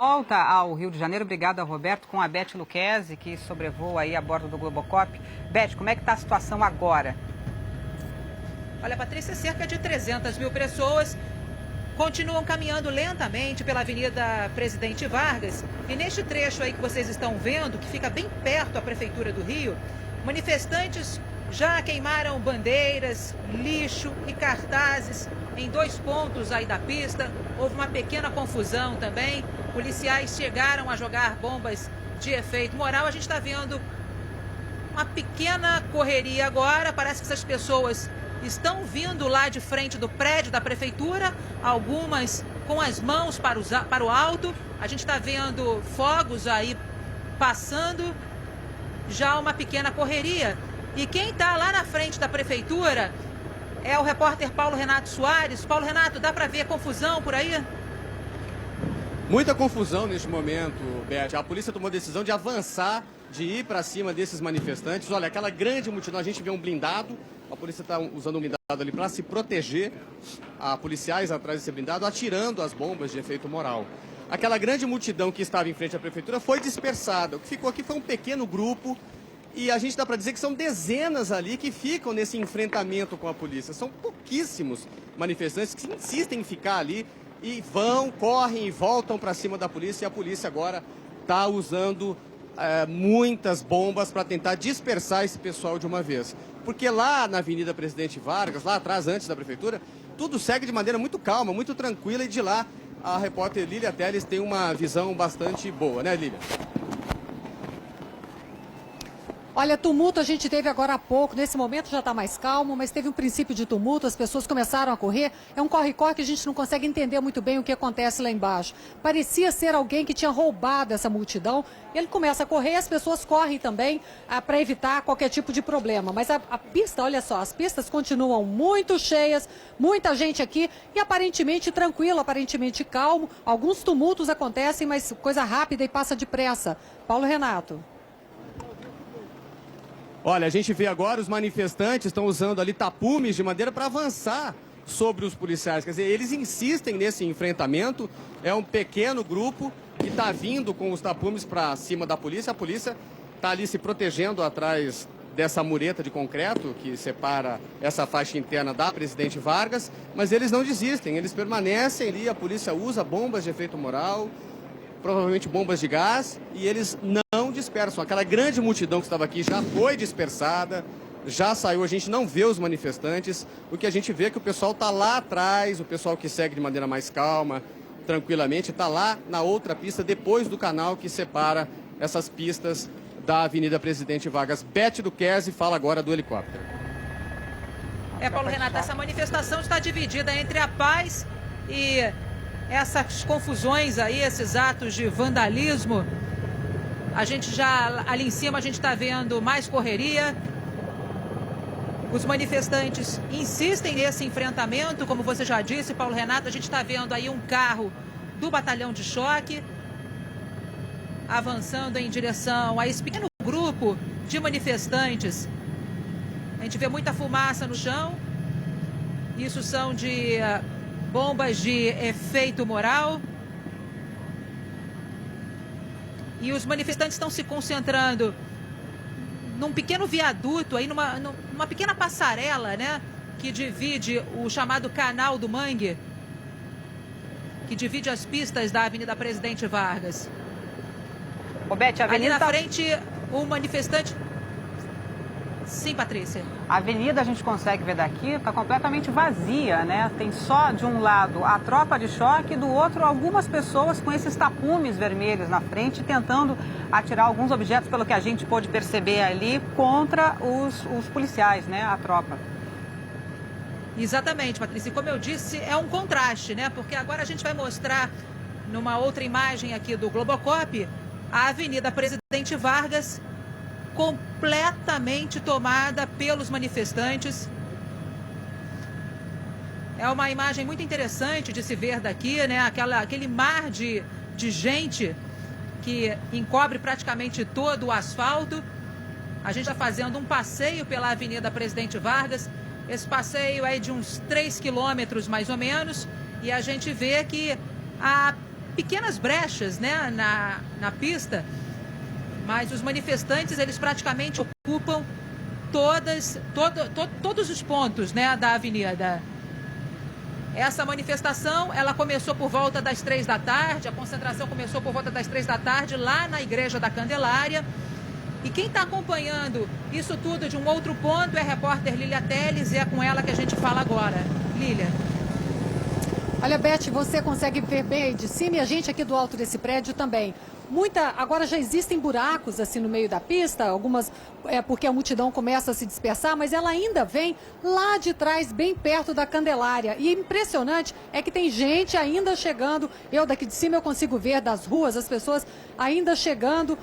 Volta ao Rio de Janeiro, obrigada Roberto, com a Beth Lucchesi, que sobrevoa aí a bordo do Globocop. Beth, como é que está a situação agora? Olha, Patrícia, cerca de 300 mil pessoas continuam caminhando lentamente pela Avenida Presidente Vargas. E neste trecho aí que vocês estão vendo, que fica bem perto da Prefeitura do Rio, manifestantes já queimaram bandeiras, lixo e cartazes em 2 pontos aí da pista. Houve uma pequena confusão também. Policiais chegaram a jogar bombas de efeito moral. A gente está vendo uma pequena correria agora. Parece que essas pessoas estão vindo lá de frente do prédio da prefeitura, algumas com as mãos para o alto. A gente está vendo fogos aí passando, já uma pequena correria. E quem está lá na frente da prefeitura é o repórter Paulo Renato Soares. Paulo Renato, dá para ver confusão por aí? Muita confusão neste momento, Beth. A polícia tomou a decisão de avançar, de ir para cima desses manifestantes. Olha, aquela grande multidão, a gente vê um blindado, a polícia está usando um blindado ali para se proteger, há policiais atrás desse blindado atirando as bombas de efeito moral. Aquela grande multidão que estava em frente à prefeitura foi dispersada. O que ficou aqui foi um pequeno grupo e a gente dá para dizer que são dezenas ali que ficam nesse enfrentamento com a polícia. São pouquíssimos manifestantes que insistem em ficar ali e vão, correm e voltam para cima da polícia. E a polícia agora está usando muitas bombas para tentar dispersar esse pessoal de uma vez. Porque lá na Avenida Presidente Vargas, lá atrás, antes da prefeitura, tudo segue de maneira muito calma, muito tranquila. E de lá a repórter Lília Teles tem uma visão bastante boa, né, Lília? Olha, tumulto a gente teve agora há pouco, nesse momento já está mais calmo, mas teve um princípio de tumulto, as pessoas começaram a correr. É um corre-corre que a gente não consegue entender muito bem o que acontece lá embaixo. Parecia ser alguém que tinha roubado essa multidão. Ele começa a correr, as pessoas correm também para evitar qualquer tipo de problema. Mas a pista, olha só, as pistas continuam muito cheias, muita gente aqui e aparentemente tranquilo, aparentemente calmo. Alguns tumultos acontecem, mas coisa rápida e passa depressa. Paulo Renato. Olha, a gente vê agora os manifestantes estão usando ali tapumes de madeira para avançar sobre os policiais. Quer dizer, eles insistem nesse enfrentamento. É um pequeno grupo que está vindo com os tapumes para cima da polícia. A polícia está ali se protegendo atrás dessa mureta de concreto que separa essa faixa interna da Presidente Vargas. Mas eles não desistem, eles permanecem ali. A polícia usa bombas de efeito moral, provavelmente bombas de gás, e eles não dispersam. Aquela grande multidão que estava aqui já foi dispersada, já saiu, a gente não vê os manifestantes. O que a gente vê é que o pessoal está lá atrás, o pessoal que segue de maneira mais calma, tranquilamente, está lá na outra pista, depois do canal que separa essas pistas da Avenida Presidente Vargas. Beth Lucchesi fala agora do helicóptero. Paulo Renato, essa manifestação está dividida entre a paz e essas confusões aí, esses atos de vandalismo. A gente já, ali em cima, a gente está vendo mais correria. Os manifestantes insistem nesse enfrentamento, como você já disse, Paulo Renato. A gente está vendo aí um carro do batalhão de choque avançando em direção a esse pequeno grupo de manifestantes. A gente vê muita fumaça no chão. Isso são de bombas de efeito moral. E os manifestantes estão se concentrando num pequeno viaduto, aí numa pequena passarela, né? Que divide o chamado Canal do Mangue, que divide as pistas da Avenida Presidente Vargas. Roberto, a avenida ali na frente, o manifestante... Sim, Patrícia. A avenida a gente consegue ver daqui, está completamente vazia, né? Tem só de um lado a tropa de choque e do outro algumas pessoas com esses tapumes vermelhos na frente tentando atirar alguns objetos, pelo que a gente pôde perceber ali, contra os policiais, né? A tropa. Exatamente, Patrícia. E como eu disse, é um contraste, né? Porque agora a gente vai mostrar numa outra imagem aqui do Globocop a Avenida Presidente Vargas completamente tomada pelos manifestantes. É uma imagem muito interessante de se ver daqui, né? Aquele mar de gente que encobre praticamente todo o asfalto. A gente está fazendo um passeio pela Avenida Presidente Vargas. Esse passeio é de uns 3 quilômetros mais ou menos. E a gente vê que há pequenas brechas, né, na pista, mas os manifestantes, eles praticamente ocupam todos os pontos, né, da avenida. Essa manifestação, ela começou por volta das 3 da tarde, a concentração começou por volta das 3 da tarde, lá na Igreja da Candelária. E quem está acompanhando isso tudo de um outro ponto é a repórter Lília Teles, e é com ela que a gente fala agora. Lília. Olha, Beth, você consegue ver bem aí de cima e a gente aqui do alto desse prédio também. Agora já existem buracos assim no meio da pista, algumas porque a multidão começa a se dispersar, mas ela ainda vem lá de trás, bem perto da Candelária. E impressionante é que tem gente ainda chegando, eu daqui de cima eu consigo ver das ruas, as pessoas ainda chegando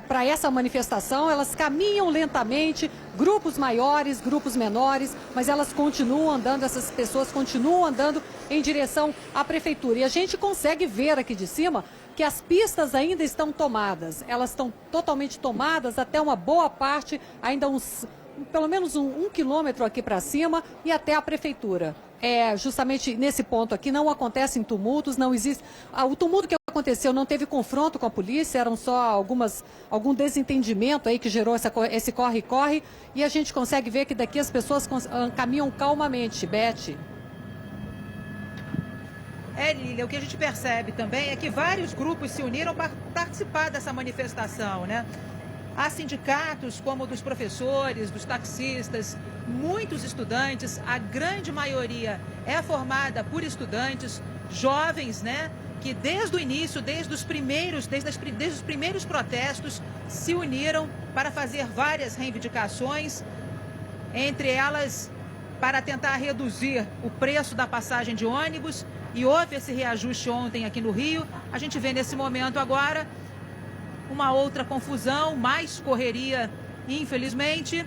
para essa manifestação, elas caminham lentamente, grupos maiores, grupos menores, mas elas continuam andando, essas pessoas continuam andando em direção à prefeitura. E a gente consegue ver aqui de cima que as pistas ainda estão tomadas. Elas estão totalmente tomadas até uma boa parte, ainda pelo menos um quilômetro aqui para cima e até a prefeitura. Justamente nesse ponto aqui não acontecem tumultos, não existe... O tumulto que aconteceu não teve confronto com a polícia, eram só algum desentendimento aí que gerou esse corre-corre, e a gente consegue ver que daqui as pessoas caminham calmamente, Beth. Lília, o que a gente percebe também é que vários grupos se uniram para participar dessa manifestação, né? Há sindicatos como o dos professores, dos taxistas, muitos estudantes, a grande maioria é formada por estudantes jovens, né? Que desde o início, desde os primeiros protestos, se uniram para fazer várias reivindicações, entre elas para tentar reduzir o preço da passagem de ônibus, e houve esse reajuste ontem aqui no Rio. A gente vê nesse momento agora uma outra confusão, mais correria, infelizmente.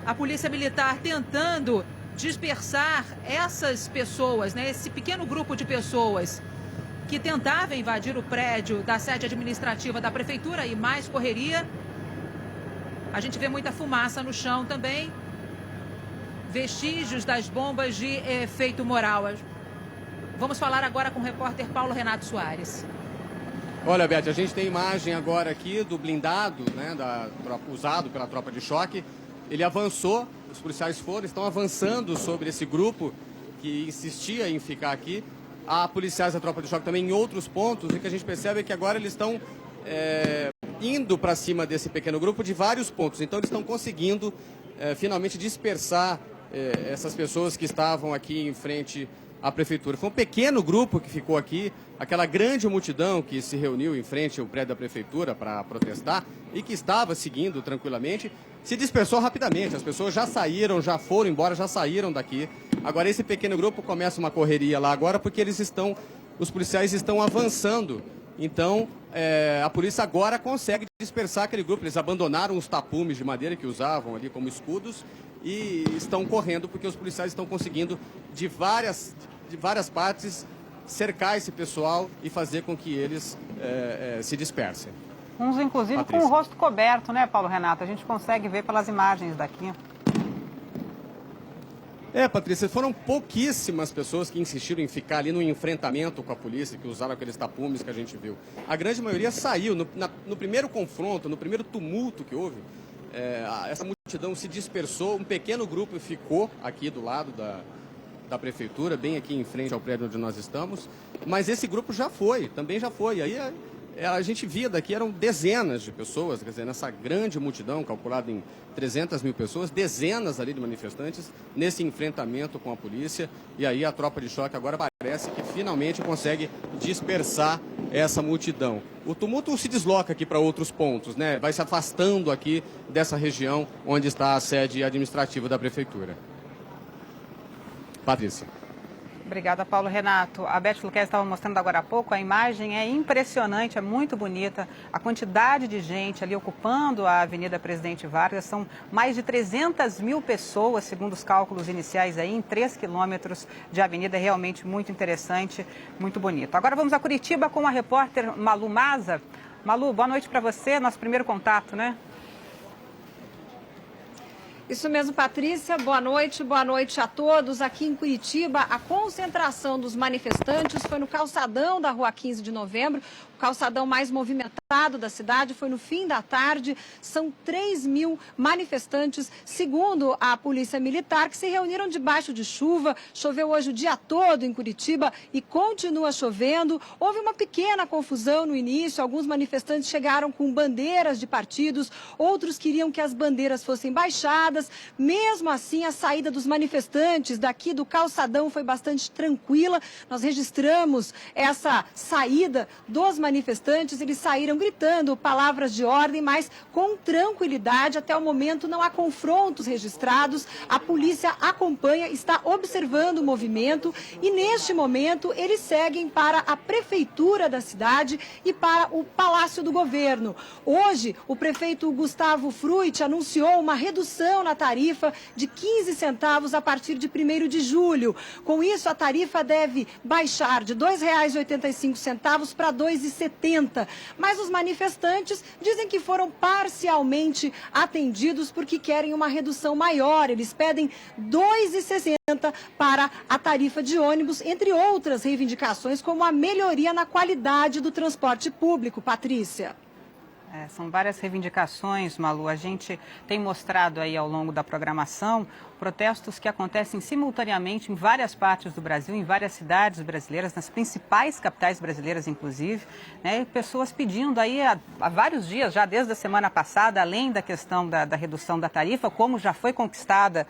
A Polícia Militar tentando dispersar essas pessoas, né, esse pequeno grupo de pessoas que tentava invadir o prédio da sede administrativa da Prefeitura, e mais correria. A gente vê muita fumaça no chão também, vestígios das bombas de efeito moral. Vamos falar agora com o repórter Paulo Renato Soares. Olha, Beth, a gente tem imagem agora aqui do blindado, né, usado pela tropa de choque. Ele avançou, os policiais estão avançando sobre esse grupo que insistia em ficar aqui. Há policiais da tropa de choque também em outros pontos, e o que a gente percebe é que agora eles estão indo para cima desse pequeno grupo de vários pontos. Então eles estão conseguindo finalmente dispersar essas pessoas que estavam aqui em frente à prefeitura. Foi um pequeno grupo que ficou aqui, aquela grande multidão que se reuniu em frente ao prédio da prefeitura para protestar e que estava seguindo tranquilamente, se dispersou rapidamente. As pessoas já saíram, já foram embora, já saíram daqui. Agora esse pequeno grupo começa uma correria lá agora porque os policiais estão avançando. Então a polícia agora consegue dispersar aquele grupo. Eles abandonaram os tapumes de madeira que usavam ali como escudos e estão correndo porque os policiais estão conseguindo de várias partes cercar esse pessoal e fazer com que eles se dispersem. Uns, inclusive, Patrícia, com o rosto coberto, né, Paulo Renato? A gente consegue ver pelas imagens daqui. Patrícia, foram pouquíssimas pessoas que insistiram em ficar ali no enfrentamento com a polícia, que usaram aqueles tapumes que a gente viu. A grande maioria saiu. No primeiro confronto, no primeiro tumulto que houve, essa multidão se dispersou, um pequeno grupo ficou aqui do lado da prefeitura, bem aqui em frente ao prédio onde nós estamos, mas esse grupo também já foi. Aí a gente via daqui, eram dezenas de pessoas, quer dizer, nessa grande multidão, calculada em 300 mil pessoas, dezenas ali de manifestantes nesse enfrentamento com a polícia, e aí a tropa de choque agora parece que finalmente consegue dispersar essa multidão. O tumulto se desloca aqui para outros pontos, né? Vai se afastando aqui dessa região onde está a sede administrativa da prefeitura. Patrícia. Obrigada, Paulo Renato. A Beth Luquez estava mostrando agora há pouco, a imagem é impressionante, é muito bonita. A quantidade de gente ali ocupando a Avenida Presidente Vargas, são mais de 300 mil pessoas, segundo os cálculos iniciais aí, em 3 quilômetros de avenida. É realmente muito interessante, muito bonito. Agora vamos a Curitiba com a repórter Malu Maza. Malu, boa noite para você, nosso primeiro contato, né? Isso mesmo, Patrícia. Boa noite a todos. Aqui em Curitiba, a concentração dos manifestantes foi no calçadão da Rua 15 de Novembro, o calçadão mais movimentado da cidade. Foi no fim da tarde. São 3.000 manifestantes, segundo a Polícia Militar, que se reuniram debaixo de chuva. Choveu hoje o dia todo em Curitiba e continua chovendo. Houve uma pequena confusão no início. Alguns manifestantes chegaram com bandeiras de partidos, outros queriam que as bandeiras fossem baixadas. Mesmo assim, a saída dos manifestantes daqui do calçadão foi bastante tranquila. Nós registramos essa saída dos manifestantes. Eles saíram gritando palavras de ordem, mas com tranquilidade. Até o momento não há confrontos registrados. A polícia acompanha, está observando o movimento e neste momento eles seguem para a prefeitura da cidade e para o Palácio do Governo. Hoje, o prefeito Gustavo Fruit anunciou uma redução na tarifa de 15 centavos a partir de 1º de julho. Com isso, a tarifa deve baixar de R$ 2,85 para R$ 2,70. Mas os manifestantes dizem que foram parcialmente atendidos porque querem uma redução maior. Eles pedem R$ 2,60 para a tarifa de ônibus, entre outras reivindicações, como a melhoria na qualidade do transporte público. Patrícia. São várias reivindicações, Malu. A gente tem mostrado aí ao longo da programação protestos que acontecem simultaneamente em várias partes do Brasil, em várias cidades brasileiras, nas principais capitais brasileiras, inclusive, né? E pessoas pedindo aí há vários dias, já desde a semana passada, além da questão da redução da tarifa, como já foi conquistada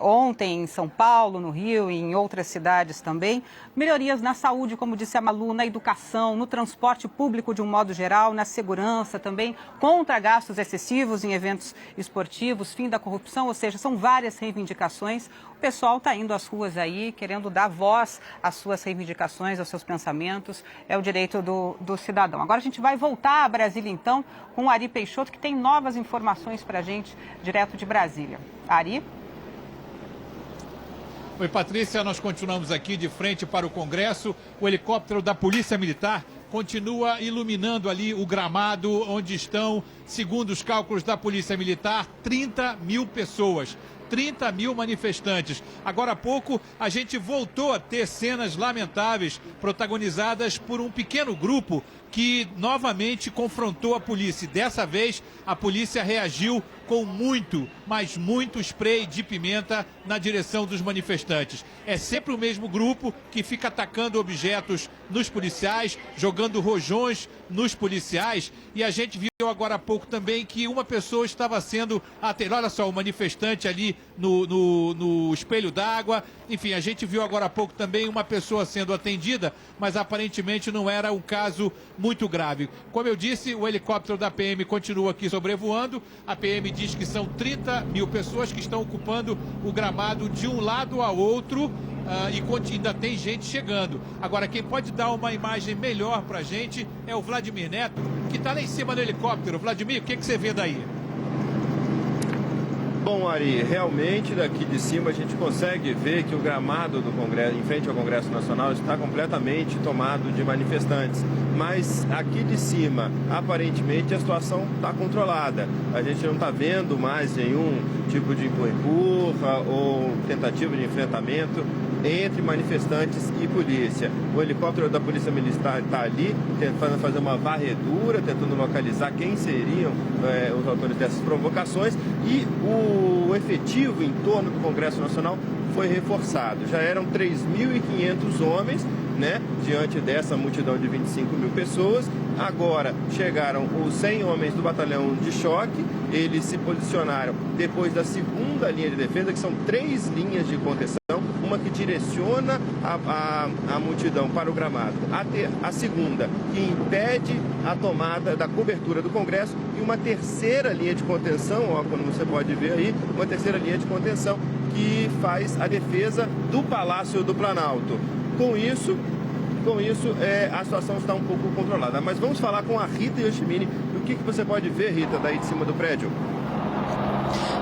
ontem em São Paulo, no Rio e em outras cidades também, melhorias na saúde, como disse a Malu, na educação, no transporte público de um modo geral, na segurança também, contra gastos excessivos em eventos esportivos, fim da corrupção, ou seja, são várias reivindicações. O pessoal está indo às ruas aí, querendo dar voz às suas reivindicações, aos seus pensamentos, é o direito do cidadão. Agora a gente vai voltar a Brasília, então, com o Ari Peixoto, que tem novas informações para a gente, direto de Brasília. Ari? Oi, Patrícia, nós continuamos aqui de frente para o Congresso. O helicóptero da Polícia Militar continua iluminando ali o gramado onde estão, segundo os cálculos da Polícia Militar, 30.000 pessoas. 30.000 manifestantes. Agora há pouco a gente voltou a ter cenas lamentáveis protagonizadas por um pequeno grupo que novamente confrontou a polícia. Dessa vez a polícia reagiu com muito, mas muito spray de pimenta na direção dos manifestantes. É sempre o mesmo grupo que fica atacando objetos nos policiais, jogando rojões nos policiais, e a gente viu agora há pouco também que uma pessoa estava sendo atendida. Olha só, o manifestante ali no espelho d'água. Enfim, a gente viu agora há pouco também uma pessoa sendo atendida, mas aparentemente não era um caso muito grave. Como eu disse, o helicóptero da PM continua aqui sobrevoando. A PM diz que são 30.000 pessoas que estão ocupando o gramado de um lado ao outro. E ainda tem gente chegando. Agora, quem pode dar uma imagem melhor pra gente é o Vladimir Neto, que está lá em cima do helicóptero. Vladimir, o que você vê daí? Bom, Ari, realmente daqui de cima a gente consegue ver que o gramado do Congresso, em frente ao Congresso Nacional, está completamente tomado de manifestantes. Mas aqui de cima, aparentemente, a situação está controlada. A gente não está vendo mais nenhum tipo de empurra ou tentativa de enfrentamento entre manifestantes e polícia. O helicóptero da Polícia Militar está ali, tentando fazer uma varredura, tentando localizar quem seriam os autores dessas provocações, e o efetivo em torno do Congresso Nacional foi reforçado. Já eram 3.500 homens, né, diante dessa multidão de 25.000 pessoas. Agora chegaram os 100 homens do batalhão de choque. Eles se posicionaram depois da segunda linha de defesa, que são 3 linhas de contenção, uma que direciona a multidão para o gramado, a segunda que impede a tomada da cobertura do Congresso, e uma terceira linha de contenção, ó, como você pode ver aí, uma terceira linha de contenção que faz a defesa do Palácio do Planalto. Com isso, a situação está um pouco controlada. Mas vamos falar com a Rita Yoshimine. O que você pode ver, Rita, daí de cima do prédio?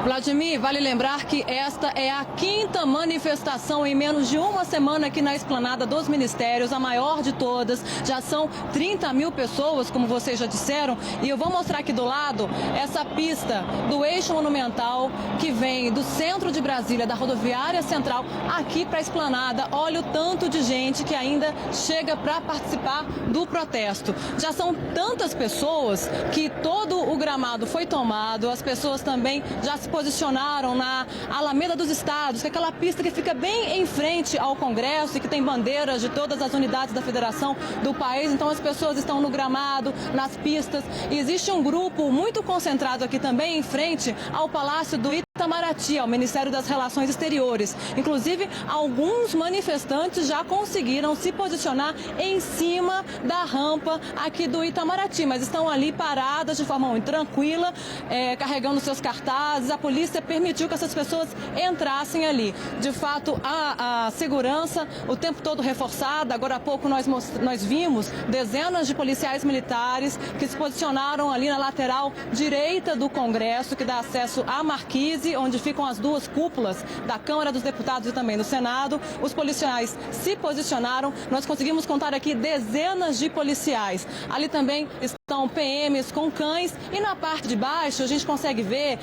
Vladimir, vale lembrar que esta é a 5ª manifestação em menos de uma semana aqui na Esplanada dos Ministérios, a maior de todas. Já são 30 mil pessoas, como vocês já disseram, e eu vou mostrar aqui do lado essa pista do eixo monumental que vem do centro de Brasília, da rodoviária central, aqui para a Esplanada. Olha o tanto de gente que ainda chega para participar do protesto. Já são tantas pessoas que todo o gramado foi tomado, as pessoas também já se posicionaram na Alameda dos Estados, que é aquela pista que fica bem em frente ao Congresso e que tem bandeiras de todas as unidades da federação do país. Então as pessoas estão no gramado, nas pistas. E existe um grupo muito concentrado aqui também em frente ao Palácio do Itamaraty, ao Ministério das Relações Exteriores. Inclusive, alguns manifestantes já conseguiram se posicionar em cima da rampa aqui do Itamaraty, mas estão ali paradas de forma muito tranquila, carregando seus cartazes. A polícia permitiu que essas pessoas entrassem ali. De fato, a segurança o tempo todo reforçada. Agora há pouco nós vimos dezenas de policiais militares que se posicionaram ali na lateral direita do Congresso, que dá acesso à marquise, onde ficam as duas cúpulas da Câmara dos Deputados e também do Senado. Os policiais se posicionaram. Nós conseguimos contar aqui dezenas de policiais. Ali também estão PMs com cães, e na parte de baixo a gente consegue ver,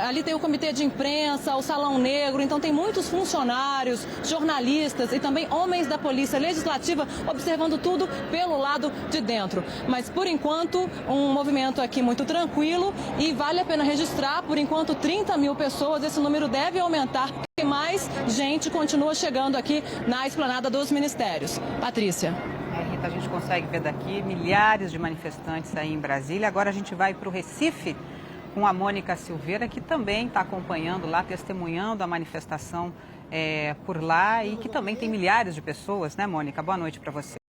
ali tem o comitê de imprensa, o Salão Negro. Então tem muitos funcionários, jornalistas e também homens da Polícia Legislativa observando tudo pelo lado de dentro. Mas por enquanto um movimento aqui muito tranquilo, e vale a pena registrar, por enquanto 30 mil pessoas. Esse número deve aumentar porque mais gente continua chegando aqui na Esplanada dos Ministérios. Patrícia. Rita, a gente consegue ver daqui milhares de manifestantes aí em Brasília. Agora a gente vai para o Recife com a Mônica Silveira, que também está acompanhando lá, testemunhando a manifestação por lá, e que também tem milhares de pessoas, né, Mônica? Boa noite para você.